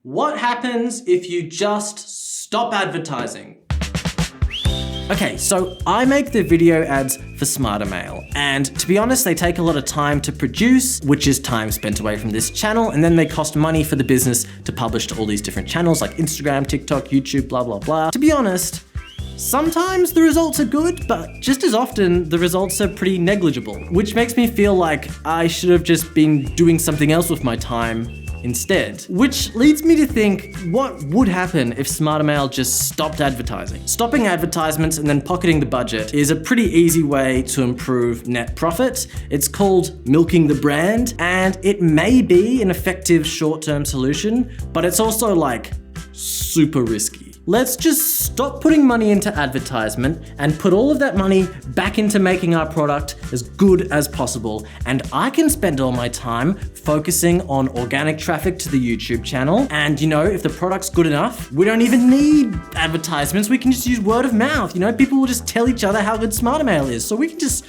What happens if you just stop advertising? Okay, so I make the video ads for Smarter Mail, and to be honest, they take a lot of time to produce, which is time spent away from this channel, and then they cost money for the business to publish to all these different channels like Instagram, TikTok, YouTube, blah, blah, blah. To be honest, sometimes the results are good, but just as often, the results are pretty negligible, which makes me feel like I should have just been doing something else with my time instead. Which leads me to think, what would happen if Smarter Mail just stopped advertising? Stopping advertisements and then pocketing the budget is a pretty easy way to improve net profit. It's called milking the brand, and it may be an effective short-term solution, but it's also like super risky. Let's just stop putting money into advertisement and put all of that money back into making our product as good as possible. And I can spend all my time focusing on organic traffic to the YouTube channel. And if the product's good enough, we don't even need advertisements. We can just use word of mouth. People will just tell each other how good Smarter Mail is. So we can just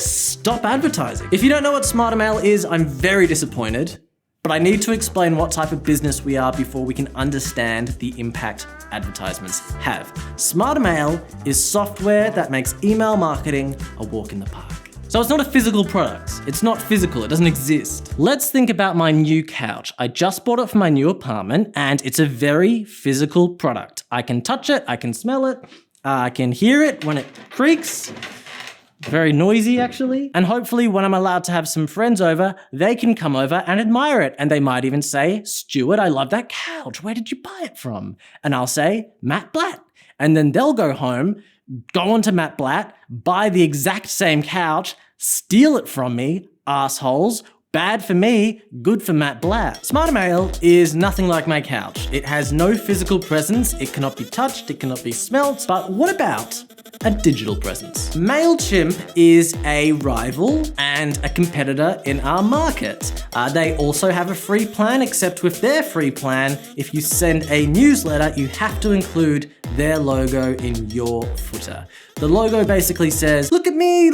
stop advertising. If you don't know what Smarter Mail is, I'm very disappointed. But I need to explain what type of business we are before we can understand the impact advertisements have. Smarter Mail is software that makes email marketing a walk in the park. So it's not a physical product. It's not physical, it doesn't exist. Let's think about my new couch. I just bought it for my new apartment, and it's a very physical product. I can touch it, I can smell it, I can hear it when it creaks. Very noisy, actually. And hopefully when I'm allowed to have some friends over, they can come over and admire it. And they might even say, "Stuart, I love that couch. Where did you buy it from?" And I'll say, "Matt Blatt." And then they'll go home, go onto Matt Blatt, buy the exact same couch, steal it from me, assholes. Bad for me, good for Matt Blatt. Smarter Mail is nothing like my couch. It has no physical presence, it cannot be touched, it cannot be smelt, but what about a digital presence? MailChimp is a rival and a competitor in our market. They also have a free plan, except with their free plan, if you send a newsletter, you have to include their logo in your footer. The logo basically says, look at me,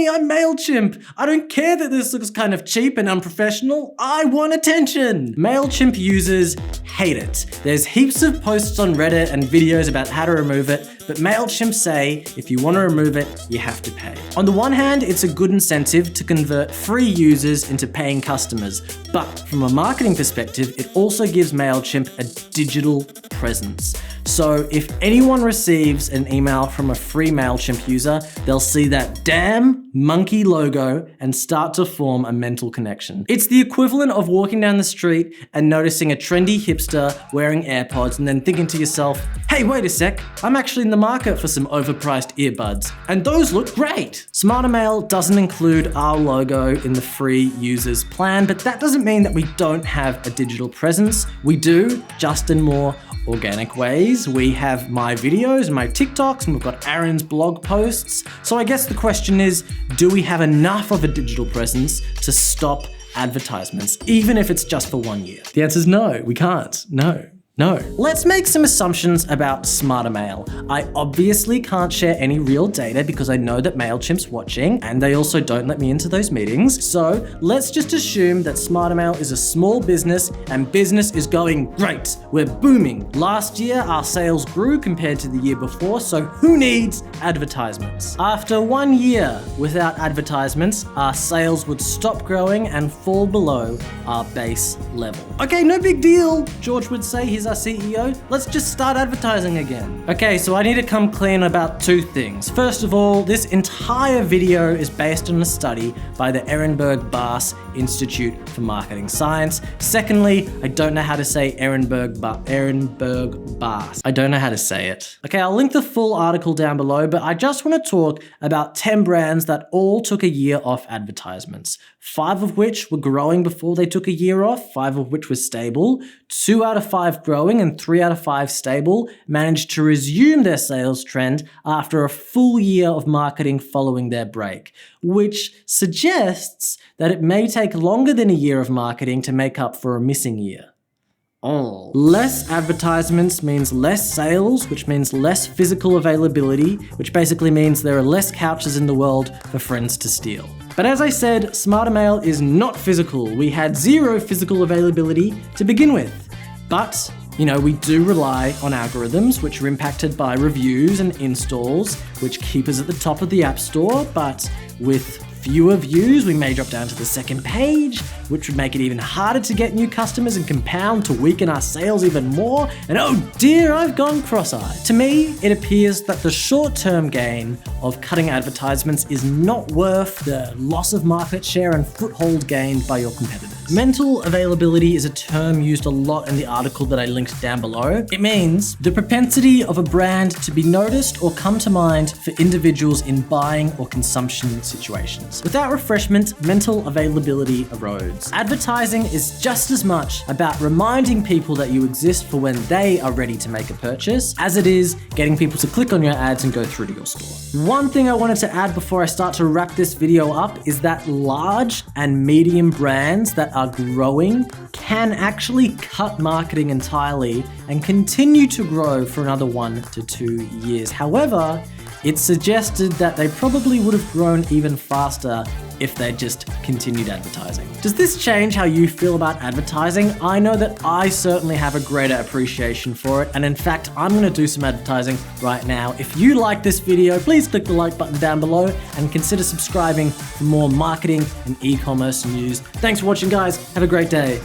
I'm MailChimp. I don't care that this looks kind of cheap and unprofessional. I want attention. MailChimp users hate it. There's heaps of posts on Reddit and videos about how to remove it, but MailChimp say if you want to remove it, you have to pay. On the one hand, it's a good incentive to convert free users into paying customers, but from a marketing perspective, it also gives MailChimp a digital presence. So if anyone receives an email from a free MailChimp user, they'll see that damn monkey logo and start to form a mental connection. It's the equivalent of walking down the street and noticing a trendy hipster wearing AirPods and then thinking to yourself, hey, wait a sec, I'm actually in the market for some overpriced earbuds, and those look great. Smarter Mail doesn't include our logo in the free users plan, but that doesn't mean that we don't have a digital presence. We do, just in more organic ways. We have my videos and my TikToks, and we've got Aaron's blog posts. So I guess the question is, do we have enough of a digital presence to stop advertisements, even if it's just for 1 year? The answer is no, we can't. No. Let's make some assumptions about Smarter Mail. I obviously can't share any real data because I know that MailChimp's watching, and they also don't let me into those meetings. So let's just assume that Smarter Mail is a small business and business is going great. We're booming. Last year, our sales grew compared to the year before, so who needs advertisements? After 1 year without advertisements, our sales would stop growing and fall below our base level. Okay, no big deal, George would say. He's our CEO. Let's just start advertising again. Okay, so I need to come clean about two things. First of all, this entire video is based on a study by the Ehrenberg-Bass Institute for Marketing Science. Secondly, I don't know how to say Ehrenberg-Bass. I don't know how to say it. Okay, I'll link the full article down below, but I just want to talk about 10 brands that all took a year off advertisements. 5 of which were growing before they took a year off, 5 of which were stable. 2 out of 5 growing and 3 out of 5 stable managed to resume their sales trend after a full year of marketing following their break, which suggests that it may take longer than a year of marketing to make up for a missing year. Oh. Less advertisements means less sales, which means less physical availability, which basically means there are less couches in the world for friends to steal. But as I said, Smarter Mail is not physical. We had 0 physical availability to begin with. But We do rely on algorithms, which are impacted by reviews and installs, which keep us at the top of the App Store, but with fewer views, we may drop down to the second page, which would make it even harder to get new customers and compound to weaken our sales even more. And oh dear, I've gone cross-eyed. To me, it appears that the short-term gain of cutting advertisements is not worth the loss of market share and foothold gained by your competitors. Mental availability is a term used a lot in the article that I linked down below. It means the propensity of a brand to be noticed or come to mind for individuals in buying or consumption situations. Without refreshment, mental availability erodes. Advertising is just as much about reminding people that you exist for when they are ready to make a purchase, as it is getting people to click on your ads and go through to your store. One thing I wanted to add before I start to wrap this video up is that large and medium brands that are growing can actually cut marketing entirely and continue to grow for another 1 to 2 years. However, it's suggested that they probably would have grown even faster if they just continued advertising. Does this change how you feel about advertising? I know that I certainly have a greater appreciation for it, and in fact, I'm gonna do some advertising right now. If you like this video, please click the like button down below and consider subscribing for more marketing and e-commerce news. Thanks for watching, guys. Have a great day.